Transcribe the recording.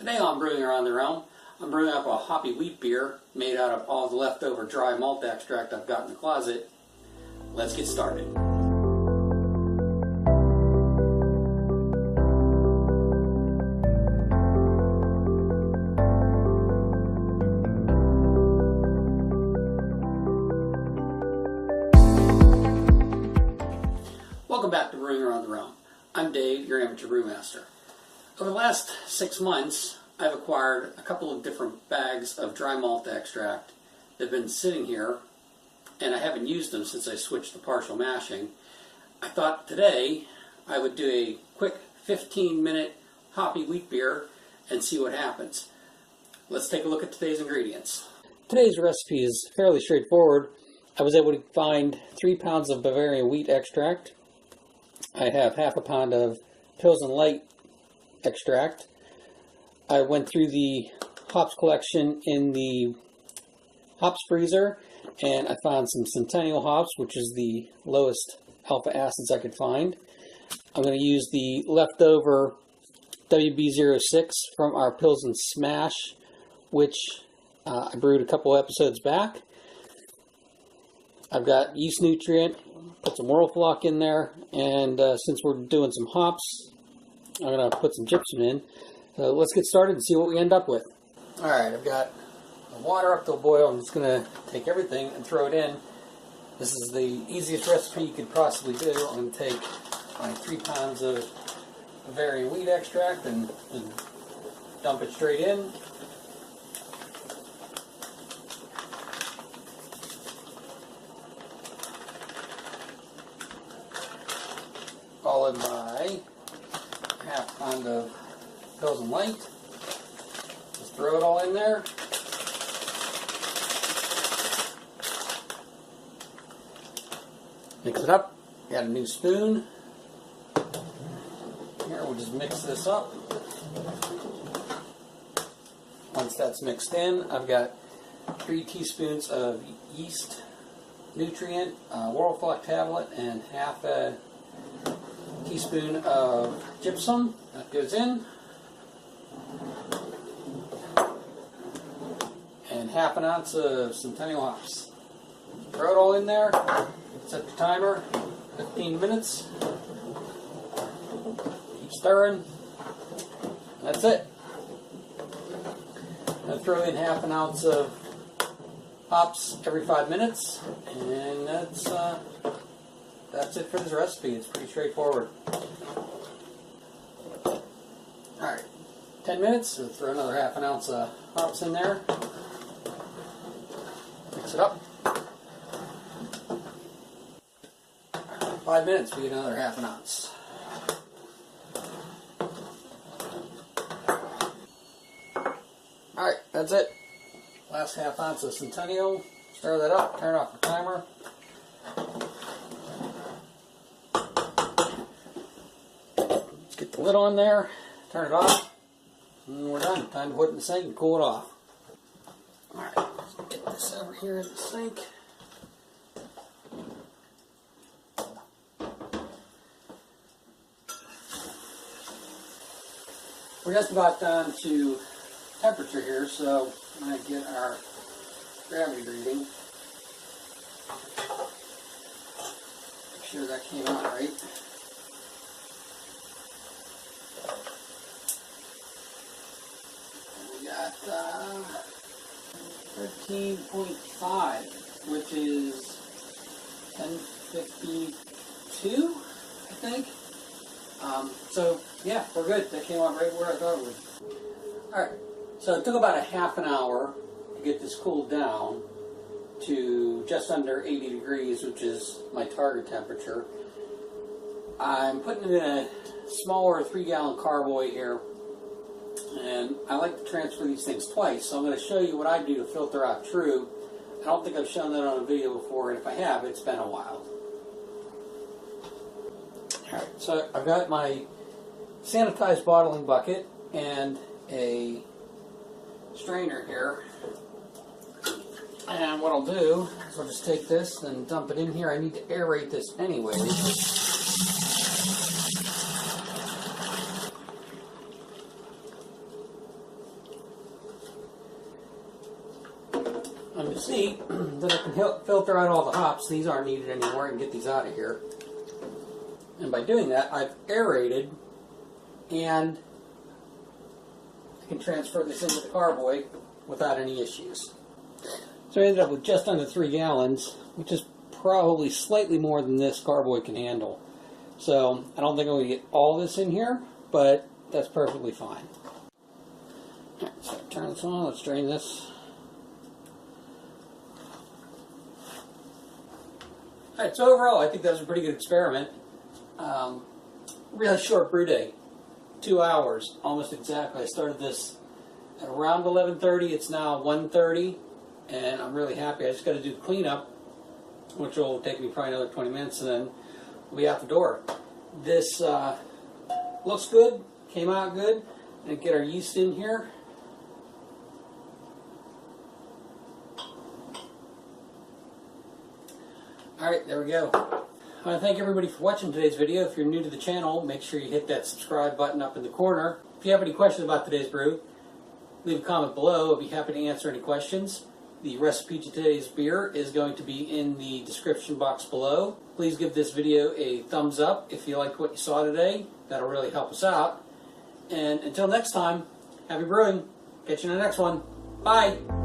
Today on Brewing Around the Realm, I'm brewing up a hoppy wheat beer made out of all the leftover dry malt extract I've got in the closet. Let's get started. Welcome back to Brewing Around the Realm. I'm Dave, your amateur brewmaster. Over the last 6 months, I've acquired a couple of different bags of dry malt extract that have been sitting here, and I haven't used them since I switched to partial mashing. I thought today I would do a quick 15-minute hoppy wheat beer and see what happens. Let's take a look at today's ingredients. Today's recipe is fairly straightforward. I was able to find 3 pounds of Bavarian wheat extract. I have half a pound of Pilsen Light extract. I went through the hops collection in the hops freezer and I found some Centennial hops, which is the lowest alpha acids I could find. I'm going to use the leftover WB06 from our Pilsen Smash, which I brewed a couple episodes back. I've got yeast nutrient, put some Whirlfloc in there, and since we're doing some hops, I'm going to put some gypsum in. So let's get started and see what we end up with. Alright, I've got the water up to a boil. I'm just going to take everything and throw it in. This is the easiest recipe you could possibly do. I'm going to take my 3 pounds of Bavarian wheat extract and dump it straight in. Followed by half pound of Pilsen Light. Just throw it all in there. Mix it up. Got a new spoon. Here we'll just mix this up. Once that's mixed in, I've got 3 teaspoons of yeast nutrient, Whirlfloc tablet, and half a teaspoon of gypsum. That goes in. And half an ounce of Centennial hops. Throw it all in there. Set the timer. 15 minutes. Keep stirring. That's it. I'll throw in half an ounce of hops every 5 minutes. And that's it for this recipe. It's pretty straightforward. Alright, 10 minutes, so throw another half an ounce of hops in there. Mix it up. 5 minutes, we get another half an ounce. Alright, that's it. Last half ounce of Centennial. Stir that up, turn off the timer. Get the lid on there, turn it off, and we're done. Time to put it in the sink and cool it off. Alright, let's get this over here in the sink. We're just about down to temperature here, so I'm going to get our gravity reading. Make sure that came out right. We got 13.5, which is 1052, I think. So yeah, we're good. That came out right where I thought it would. Alright, so it took about a half an hour to get this cooled down to just under 80 degrees, which is my target temperature. I'm putting it in a smaller 3-gallon carboy here, and I like to transfer these things twice, so I'm going to show you what I do to filter out true. I don't think I've shown that on a video before, and if I have, it's been a while. Alright, so I've got my sanitized bottling bucket and a strainer here. And what I'll do is I'll just take this and dump it in here. I need to aerate this anyway. And you see that I can filter out all the hops. These aren't needed anymore. I can get these out of here. And by doing that, I've aerated, and I can transfer this into the carboy without any issues. So I ended up with just under 3 gallons, which is probably slightly more than this carboy can handle. So I don't think I'm going to get all this in here, but that's perfectly fine. Alright, so turn this on, let's drain this. Alright, so overall I think that was a pretty good experiment. Really short brew day. 2 hours, almost exactly. I started this at around 11:30, it's now 1:30, and I'm really happy. I just got to do the cleanup, which will take me probably another 20 minutes, and then we'll be out the door. This looks good, came out good, and get our yeast in here. Alright, there we go. I want to thank everybody for watching today's video. If you're new to the channel, make sure you hit that subscribe button up in the corner. If you have any questions about today's brew, leave a comment below. I'll be happy to answer any questions. The recipe to today's beer is going to be in the description box below. Please give this video a thumbs up if you liked what you saw today. That'll really help us out. And until next time, happy brewing. Catch you in the next one. Bye.